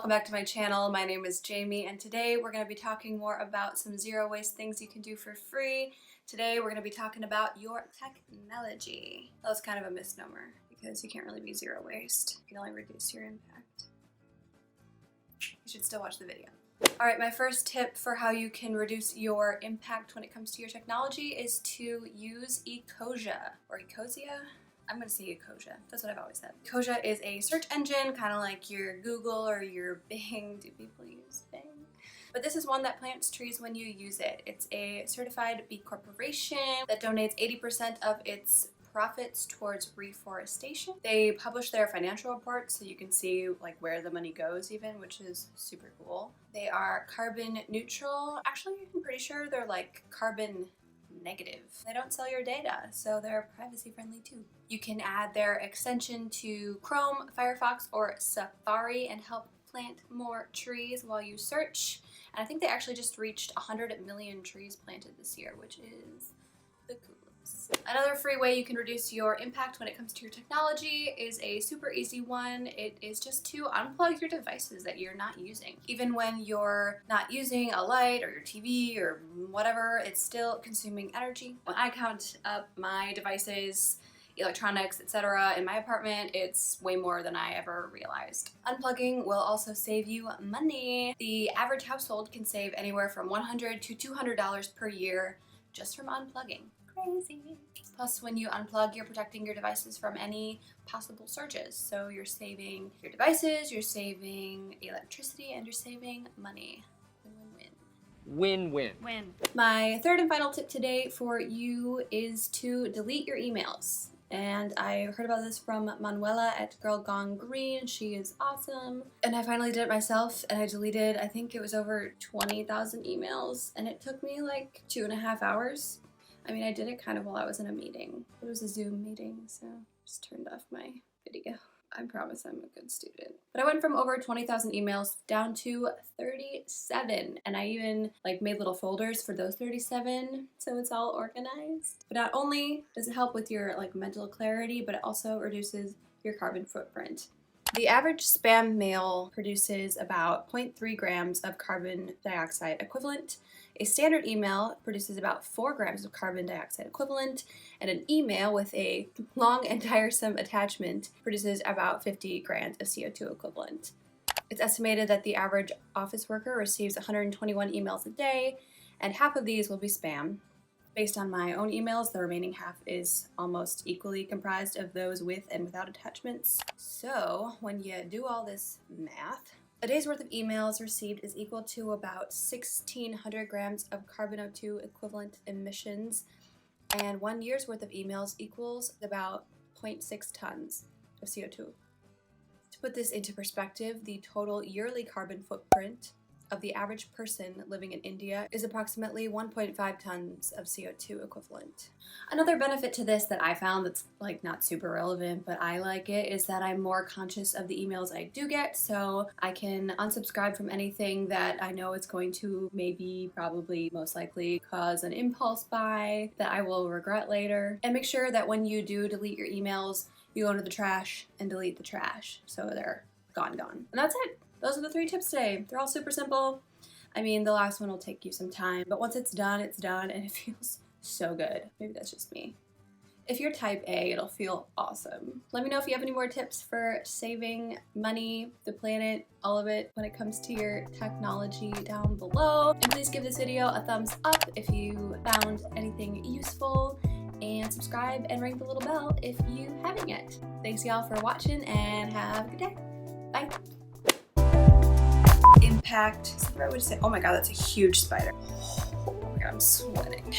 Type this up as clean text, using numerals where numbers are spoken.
welcome back to my channel. My name is Jamie and today we're going to be talking more about some zero waste things you can do for free. Today we're going to be talking about your technology. That was kind of a misnomer because you can't really be zero waste. You can only reduce your impact. You should still watch the video. Alright, my first tip for how you can reduce your impact when it comes to your technology is to use Ecosia or Ecosia. I'm going to say Ecosia. That's what I've always said. Ecosia is a search engine, kind of like your Google or your Bing. Do people use Bing? But this is one that plants trees when you use it. It's a certified B Corporation that donates 80% of its profits towards reforestation. They publish their financial reports so you can see like where the money goes even, which is super cool. They are carbon neutral. Actually, I'm pretty sure they're like carbon negative. They don't sell your data, so they're privacy friendly too. You can add their extension to Chrome, Firefox, or Safari and help plant more trees while you search. And I think they actually just reached 100 million trees planted this year, which is the coolest. Another free way you can reduce your impact when it comes to your technology is a super easy one. It is just to unplug your devices that you're not using. Even when you're not using a light or your TV or whatever, it's still consuming energy. When I count up my devices, electronics, etc. in my apartment, it's way more than I ever realized. Unplugging will also save you money. The average household can save anywhere from $100 to $200 per year just from unplugging. Crazy. Plus, when you unplug, you're protecting your devices from any possible surges. So you're saving your devices, you're saving electricity, and you're saving money. Win-win. Win-win. Win. My third and final tip today for you is to delete your emails. And I heard about this from Manuela at Girl Gone Green. She is awesome. And I finally did it myself and I deleted, I think it was over 20,000 emails. And it took me like 2.5 hours. I mean, I did it kind of while I was in a meeting. It was a Zoom meeting, so I just turned off my video. I promise I'm a good student. But I went from over 20,000 emails down to 37. And I even like made little folders for those 37, so it's all organized. But not only does it help with your like mental clarity, but it also reduces your carbon footprint. The average spam mail produces about 0.3 grams of carbon dioxide equivalent. A standard email produces about 4 grams of carbon dioxide equivalent, and an email with a long and tiresome attachment produces about 50 grams of CO2 equivalent. It's estimated that the average office worker receives 121 emails a day, and half of these will be spam. Based on my own emails, the remaining half is almost equally comprised of those with and without attachments. So when you do all this math, a day's worth of emails received is equal to about 1,600 grams of carbon 2 equivalent emissions, and 1 year's worth of emails equals about 0.6 tons of CO2. To put this into perspective, the total yearly carbon footprint of the average person living in India is approximately 1.5 tons of CO2 equivalent. Another benefit to this that I found that's like not super relevant, but I like it, is that I'm more conscious of the emails I do get, so I can unsubscribe from anything that I know is going to maybe, probably, most likely cause an impulse buy that I will regret later. And make sure that when you do delete your emails, you go into the trash and delete the trash, so they're gone. And that's it. Those are the 3 tips today. They're all super simple. I mean, the last one will take you some time, but once it's done, and it feels so good. Maybe that's just me. If you're type A, it'll feel awesome. Let me know if you have any more tips for saving money, the planet, all of it when it comes to your technology down below. And please give this video a thumbs up if you found anything useful, and subscribe and ring the little bell if you haven't yet. Thanks y'all for watching and have a good day. Bye. Impact. I would say, oh my god, that's a huge spider. Oh my god, I'm sweating.